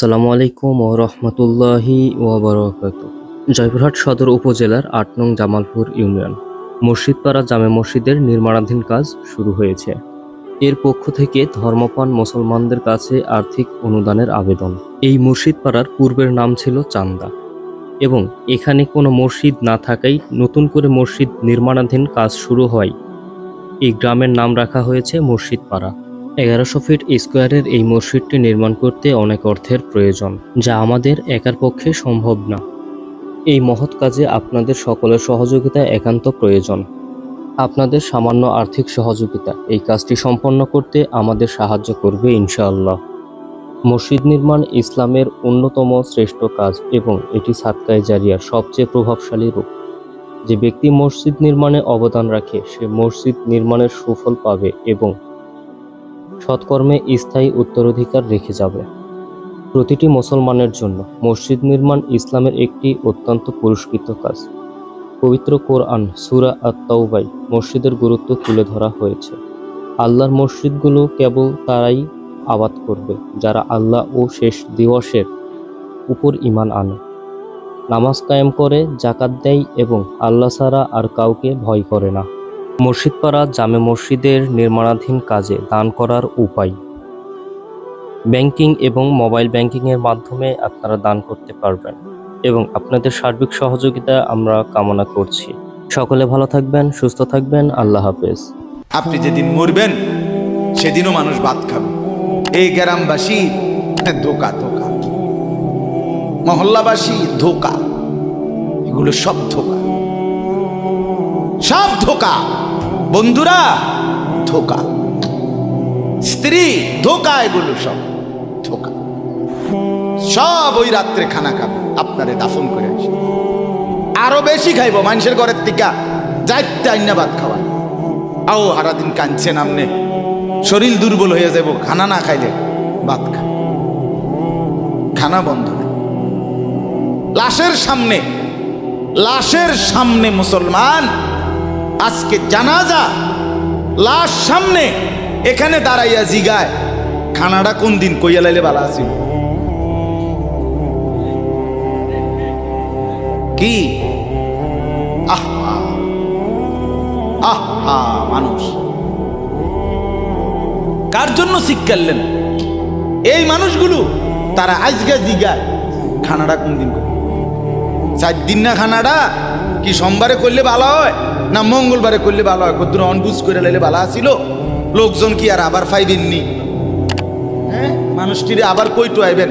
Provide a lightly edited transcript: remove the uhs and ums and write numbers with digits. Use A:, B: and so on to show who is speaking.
A: আসসালামু আলাইকুম ওয়া রাহমাতুল্লাহি ওয়া বারাকাতুহু। জয়পুরহাট সদর উপজেলার ৮ নং জামালপুর ইউনিয়ন মসজিদপাড়া জামে মসজিদের নির্মাণাধীন কাজ শুরু হয়েছে। এর পক্ষ থেকে ধর্মপ্রাণ মুসলমানদের কাছে আর্থিক অনুদানের আবেদন। এই মসজিদপাড়ার পূর্বের নাম ছিল চান্দা এবং এখানে কোনো মসজিদ না থাকায় নতুন করে মসজিদ নির্মাণাধীন কাজ শুরু হয়। এই গ্রামের নাম রাখা হয়েছে মসজিদপাড়া। ১১০০ ফিট স্কোয়ারের এই মসজিদটি নির্মাণ করতে অনেক অর্থের প্রয়োজন, যা আমাদের একার পক্ষে সম্ভব না। এই মহৎ কাজে আপনাদের সকলের সহযোগিতা একান্ত প্রয়োজন। আপনাদের সামান্য আর্থিক সহযোগিতা এই কাজটি সম্পন্ন করতে আমাদের সাহায্য করবে ইনশাআল্লাহ। মসজিদ নির্মাণ ইসলামের অন্যতম শ্রেষ্ঠ কাজ এবং এটি সাদকায়ে জারিয়ার সবচেয়ে প্রভাবশালী রূপ। যে ব্যক্তি মসজিদ নির্মাণে অবদান রাখে সে মসজিদ নির্মাণের সুফল পাবে এবং সৎকর্মে স্থায়ী উত্তরাধিকার রেখে যাবে। প্রতিটি মুসলমানের জন্য মসজিদ নির্মাণ ইসলামের একটি অত্যন্ত পুরস্কৃত কাজ। পবিত্র কোরআন সূরা আত-তাওবায় মসজিদের গুরুত্ব তুলে ধরা হয়েছে। আল্লাহর মসজিদগুলো কেবল তারাই আবাদ করবে যারা আল্লাহ ও শেষ দিবসের উপর ঈমান আনে, নামাজ কায়েম করে, যাকাত দেয় এবং আল্লাহ ছাড়া আর কাউকে ভয় করে না। মসজিদপাড়া জামে মসজিদের নির্মাণাধীন কাজে দান করার উপায়। ব্যাংকিং এবং মোবাইল ব্যাংকিংয়ের মাধ্যমে আপনারা দান করতে পারবেন এবং আপনাদের সার্বিক সহযোগিতা আমরা কামনা করছি। সকলে ভালো থাকবেন, সুস্থ থাকবেন। আল্লাহ হাফেজ।
B: আপনি যেদিন মরবেন সেদিনও মানুষ ভাত খাবে। এই গ্রামবাসী ধোকা ধোকা, মহল্লাবাসী ধোকা, এগুলো সব ধোকা, সব ধোকা। বন্ধুরা ধোকা, স্ত্রী ধোকা, এগুলো সব ধোকা। সব ওই রাত্রে খানা খাবে, আপনারে দাফন করে আসে। আরো বেশি খাইব মানুষের ঘরের থেকে যাইতে আইনা ভাত খাওয়া। আও সারাদিন কাঁদছেন আমনে, শরীর দুর্বল হয়ে যাব খানা না খাইলে। ভাত খা, খানা বন্ধ নেই। লাশের সামনে মুসলমান আজকে জানাজা, লাশ সামনে, এখানে দাঁড়াইয়া জিগায় খানাটা কোন দিন কইয়া লাইলে ভালো আছি। কি আহা আহা, মানুষ কার জন্য শিক্ষালেন? এই মানুষগুলো তারা আজকে জিগায় খানাটা কোন দিন, 4 দিন না খানাটা কি সোমবারে করলে ভালো হয় না মঙ্গলবারে করলে ভালো হয়? কত অনবুঝ করে লাইলে ভালো আসিল, লোকজন কি আর আবার পাইবেননি? হ্যাঁ, মানুষটিরে আবার কইটো আইবেন।